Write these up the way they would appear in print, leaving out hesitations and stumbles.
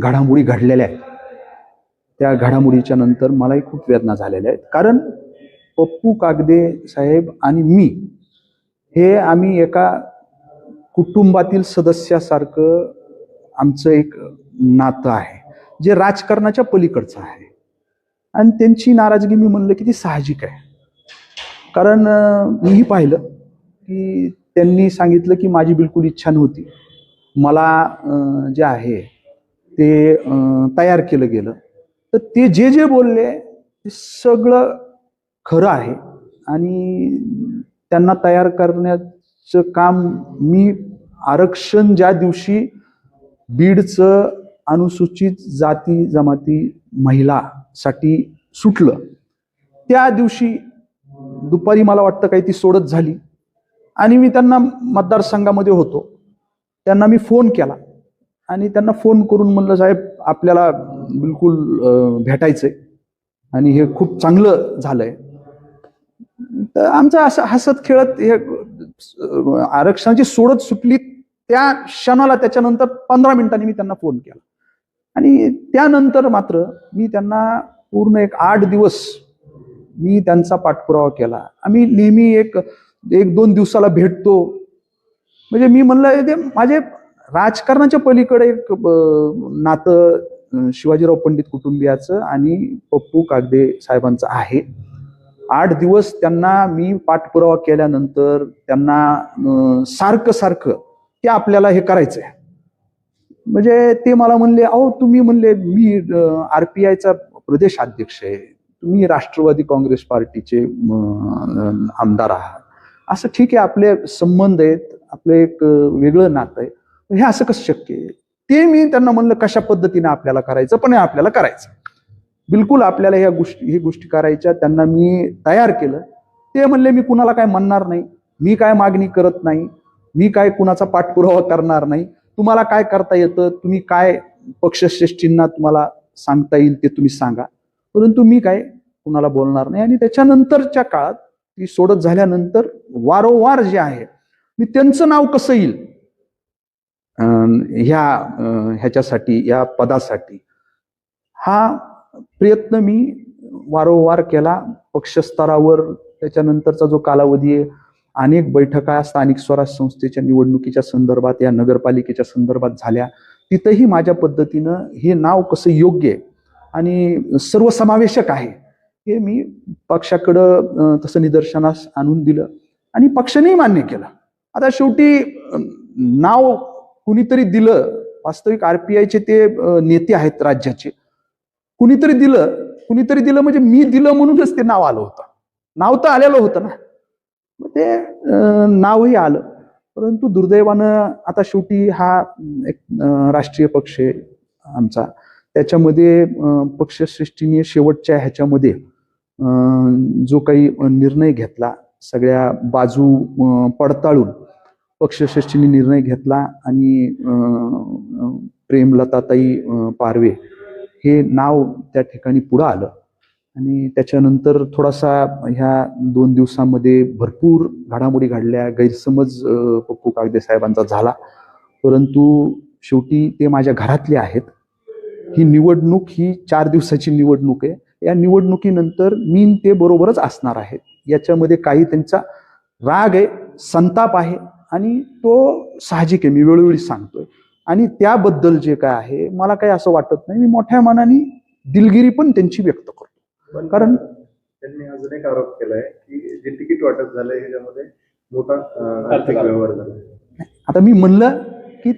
घडामोडी घडलेल्या आहेत, त्या घडामोडीच्या नंतर मलाही खूप वेदना झालेल्या आहेत. कारण पप्पू कागदे साहेब आणि मी हे आम्ही एका कुटुंबातील सदस्यासारखं आमचं एक नातं आहे, जे राजकारणाच्या पलीकडचं आहे. आणि त्यांची नाराजगी मी म्हणलं की ती साहजिक आहे. कारण मीही पाहिलं की त्यांनी सांगितलं की माझी बिलकुल इच्छा नव्हती, मला जे आहे ते तयार केलं गेलं. तर ते जे जे बोलले ते सगळं खरं आहे. आणि त्यांना तयार करण्याचं काम मी आरक्षण ज्या दिवशी बीडचं अनुसूचित जाती जमाती महिलासाठी सुटलं त्या दिवशी दुपारी मला वाटतं काही ती सोडत झाली आणि मी त्यांना मतदारसंघामध्ये होतो. त्यांना मी फोन केला आणि त्यांना फोन करून म्हणलं, साहेब आपल्याला बिलकुल भेटायचंय आणि हे खूप चांगलं झालंय. तर आमचं असं हसत खेळत हे आरक्षणाची सोडत सुटली त्या क्षणाला त्याच्यानंतर 15 मिनिटांनी मी त्यांना फोन केला. आणि त्यानंतर मात्र मी त्यांना पूर्ण एक 8 दिवस मी त्यांचा पाठपुरावा केला. आम्ही नेहमी एक 1-2 दिवसाला भेटतो. म्हणजे मी म्हणलं ते माझे राजकारणाच्या पलीकडे एक नातं शिवाजीराव पंडित कुटुंबियाचं आणि पप्पू कागदे साहेबांचं आहे. 8 दिवस त्यांना मी पाठपुरावा केल्यानंतर त्यांना सारखं की आपल्याला हे करायचंय. म्हणजे ते मला म्हणले, अहो तुम्ही म्हणले मी RPIचा प्रदेश अध्यक्ष आहे, तुम्ही राष्ट्रवादी काँग्रेस पार्टीचे आमदार आहात, असं ठीक आहे, आपले संबंध आहेत, आपलं एक वेगळं नातं आहे, हे असं कसं शक्य आहे. ते मी त्यांना म्हणलं कशा पद्धतीने आपल्याला करायचं, पण आपल्याला करायचं बिलकुल, आपल्याला ही गोष्टी करायच्या. त्यांना मी तयार केलं. ते म्हणले मी कुणाला काय म्हणणार नाही, मी काय मागणी करत नाही, मी काय कुणाचा पाठपुरावा करणार नाही, तुम्हाला काय करता येतं, तुम्ही काय पक्षश्रेष्ठींना तुम्हाला सांगता येईल ते तुम्ही सांगा, परंतु मी काय कुणाला बोलणार नाही. आणि त्याच्यानंतरच्या काळात ती सोडत झाल्यानंतर वारंवार जे आहे मी त्यांचं नाव कसं येईल ह्याच्यासाठी, या पदासाठी, हा प्रयत्न मी वारंवार केला. पक्षस्तरावर त्याच्यानंतरचा जो कालावधी आहे, अनेक बैठका स्थानिक स्वराज्य संस्थेच्या निवडणुकीच्या संदर्भात, या नगरपालिकेच्या संदर्भात झाल्या. तिथंही माझ्या पद्धतीनं हे नाव कसं योग्य आहे आणि सर्वसमावेशक आहे हे मी पक्षाकडं तसं निदर्शनास आणून दिलं आणि पक्षानेही मान्य केलं. आता शेवटी नाव कुणीतरी दिलं, वास्तविक RPIचे ते नेते आहेत राज्याचे, कुणीतरी दिलं म्हणजे मी दिलं म्हणूनच ते नाव आलं होतं. नाव तर आलेलं होतं ना, मग ते नावही आलं. परंतु दुर्दैवानं आता शेवटी हा एक राष्ट्रीय पक्ष आहे आमचा, त्याच्यामध्ये पक्षश्रेष्ठीने शेवटच्या ह्याच्यामध्ये जो काही निर्णय घेतला, सगळ्या बाजू पडताळून पक्षश्रेष्ठीने निर्णय घेतला आणि प्रेमलताताई पारवे हे नाव त्या ठिकाणी पुढं आलं. आणि त्याच्यानंतर थोडासा ह्या 2 दिवसांमध्ये भरपूर घडामोडी घडल्या, गैरसमज पप्पू कागदे साहेबांचा झाला, परंतु शेवटी ते माझ्या घरातले आहेत. ही निवडणूक ही 4 दिवसाची निवडणूक आहे. या निवडणुकीनंतर मी ते बरोबरच असणार आहेत. याच्यामध्ये काही त्यांचा राग आहे, संताप आहे आणि तो साहजिक आहे, मी वेळोवेळी सांगतोय. आणि त्याबद्दल जे काय आहे मला काही असं वाटत नाही. मी मोठ्या मनाने दिलगिरी पण त्यांची व्यक्त करतो. कारण त्यांनी अजून एक आरोप केलाय की जे तिकीट वाटप झालंय ह्याच्यामध्ये मोठा आर्थिक व्यवहार झाला. आता मी म्हणलं की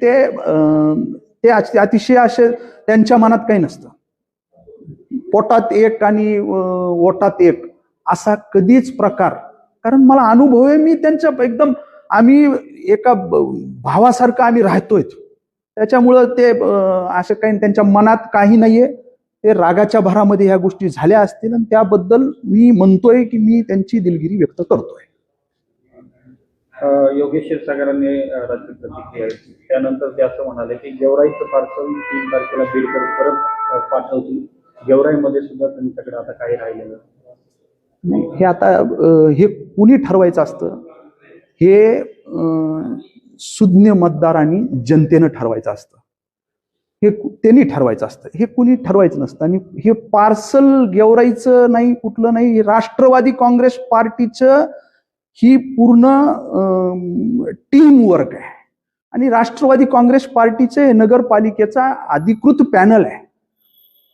ते अतिशय असे त्यांच्या मनात काही नसतं. पोटात एक आणि ओटात एक असा कधीच प्रकार, कारण मला अनुभव आहे. मी त्यांच्या एकदम आम्ही एका भावासारखं आम्ही राहतोय, त्याच्यामुळं ते असं काही त्यांच्या मनात काही नाहीये. ते रागाच्या भरामध्ये ह्या गोष्टी झाल्या असतील आणि त्याबद्दल मी म्हणतोय की मी त्यांची दिलगिरी व्यक्त करतोय. योगेश क्षीरसागरांनी राज्यात प्रतिक्रिया दिली, त्यानंतर ते असं म्हणाले की गेवराईचं पार्सल 3 तारखेला बीडकर परत पाठवतील. गेवराईमध्ये सुद्धा त्यांच्याकडे आता काही राहिलेलं नाही. हे आता हे कुणी ठरवायचं असतं, हे सुज्ञ मतदारांनी जनतेनं ठरवायचं असतं, हे त्यांनी ठरवायचं असतं, हे कुणी ठरवायचं नसतं. आणि हे पार्सल गेवराईचं नाही, कुठलं नाही, हे राष्ट्रवादी काँग्रेस पार्टीचं ही पूर्ण टीम वर्क आहे. आणि राष्ट्रवादी काँग्रेस पार्टीचे नगरपालिकेचा अधिकृत पॅनल आहे.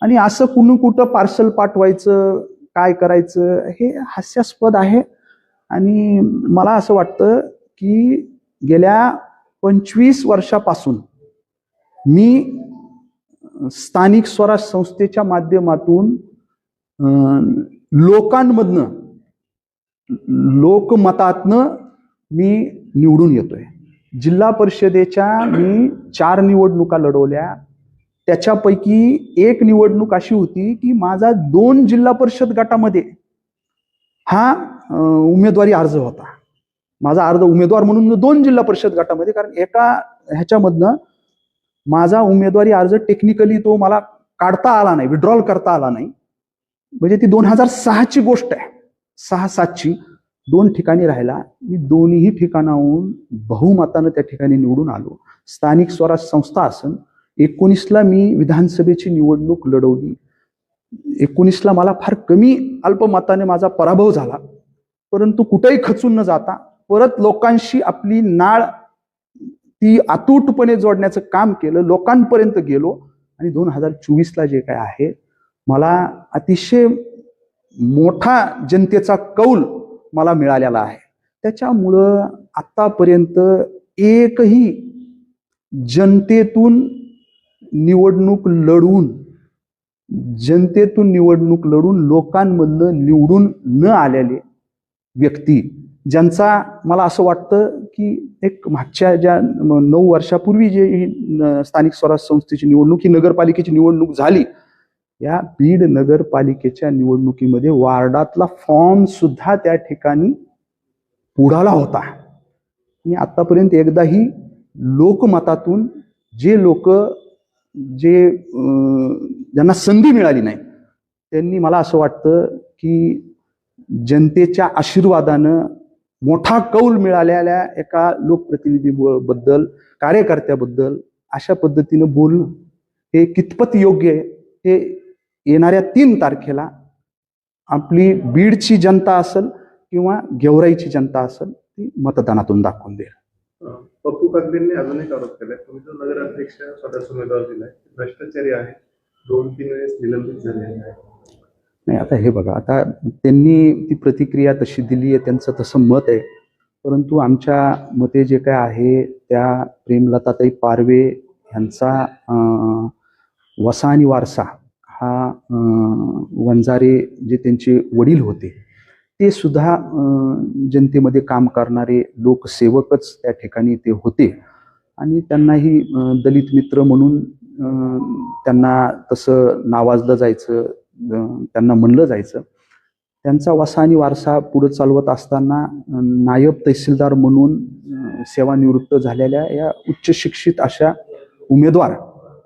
आणि असं कुठं पार्सल पाठवायचं, काय करायचं, हे हास्यास्पद आहे. आणि मला असं वाटतं की गेल्या 25 वर्षापासून मी स्थानिक स्वराज संस्थेच्या माध्यमातून लोकांमधनं, लोकमतातनं मी निवडून येतोय. जिल्हा परिषदेच्या मी 4 निवडणुका लढवल्या. त्याच्यापैकी एक निवडणूक अशी होती की माझा 2 जिल्हा परिषद गटामध्ये हा उमेदवारी अर्ज होता. माझा अर्ज उमेदवार म्हणून 2 जिल्हा परिषद गटामध्ये, कारण एका ह्याच्यामधनं माझा उमेदवारी अर्ज टेक्निकली तो मला काढता आला नाही, विड्रॉल करता आला नाही. म्हणजे ती 2006ची गोष्ट आहे, 6-7ची. 2 ठिकाणी राहिला. मी दोन्ही ठिकाणाहून बहुमतानं त्या ठिकाणी निवडून आलो. स्थानिक स्वराज संस्था असन 19ला मी विधानसभेची निवडणूक लढवली. 19ला मला फार कमी अल्पमताने माझा पराभव झाला. परंतु कुठेही खचून न जाता परत लोकांशी आपली नाळ ती अतूटपणे जोडण्याचं काम केलं, लोकांपर्यंत गेलो. आणि 2024ला जे काय आहे, मला अतिशय मोठा जनतेचा कौल मला मिळालेला आहे. त्याच्यामुळं आतापर्यंत एकही जनतेतून निवडणूक लढून लोकांमधनं निवडून न आलेले व्यक्ती, ज्यांचा मला असं वाटतं की एक मागच्या ज्या 9 वर्षापूर्वी जे ही स्थानिक स्वराज संस्थेची निवडणूक, ही नगरपालिकेची निवडणूक झाली, या बीड नगरपालिकेच्या निवडणुकीमध्ये वार्डातला फॉर्म सुद्धा त्या ठिकाणी पुढाला होता. आणि आतापर्यंत एकदाही लोकमतातून जे लोक ज्यांना संधी मिळाली नाही, त्यांनी, मला असं वाटतं की जनतेच्या आशीर्वादानं मोठा कौल मिळालेल्या एका लोकप्रतिनिधीबद्दल, कार्यकर्त्याबद्दल अशा पद्धतीनं बोलणं हे कितपत योग्य आहे, हे येणाऱ्या 3 तारखेला आपली बीडची जनता असेल किंवा गेवराईची जनता असेल, ती मतदानातून दाखवून देईल. पप्पू कागदेंनी अजून एक आरोप केलाय, तुम्ही जो नगराध्यक्ष स्वतःच उमेदवार दिलाय, भ्रष्टाचारी आहे, 2-3 वेळेस निलंबित झाले आहे. नाही, आता हे बघा, आता त्यांनी ती प्रतिक्रिया तशी दिली आहे, त्यांचं तसं मत आहे. परंतु आमच्या मते जे काय आहे, त्या प्रेमलताताई पारवे यांचा वसा आणि वारसा हा वंजारे जे त्यांचे वडील होते, ते सुद्धा जनतेमध्ये काम करणारे लोकसेवकच त्या ठिकाणी ते होते. आणि त्यांनाही दलित मित्र म्हणून त्यांना तसं नावाजलं जायचं, त्यांना म्हणलं जायचं. त्यांचा वसा आणि वारसा पुढे चालवत असताना नायब तहसीलदार म्हणून सेवानिवृत्त झालेल्या या उच्च शिक्षित अशा उमेदवार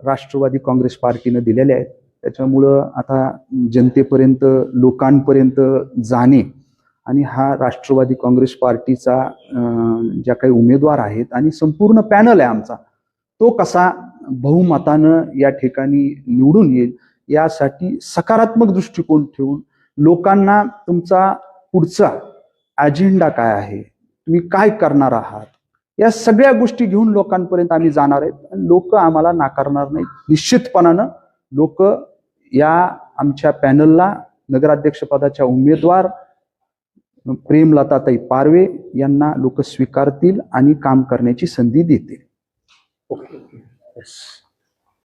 राष्ट्रवादी काँग्रेस पार्टीनं दिलेल्या आहेत. त्याच्यामुळं आता जनतेपर्यंत, लोकांपर्यंत जाणे आणि हा राष्ट्रवादी काँग्रेस पार्टीचा ज्या काही उमेदवार आहेत आणि संपूर्ण पॅनल आहे आमचा, तो कसा बहुमतानं या ठिकाणी निवडून येईल, यासाठी सकारात्मक दृष्टिकोन ठेवून लोकांना तुमचा पुढचा अजेंडा काय आहे, तुम्ही काय करणार आहात, या सगळ्या गोष्टी घेऊन लोकांपर्यंत आम्ही जाणार आहेत. आणि लोक आम्हाला नाकारणार नाहीत. निश्चितपणानं लोक या आमच्या पॅनलला नगराध्यक्षपदाच्या उमेदवार प्रेमलताताई पारवे यांना लोक स्वीकारतील आणि काम करण्याची संधी देतील. ओके.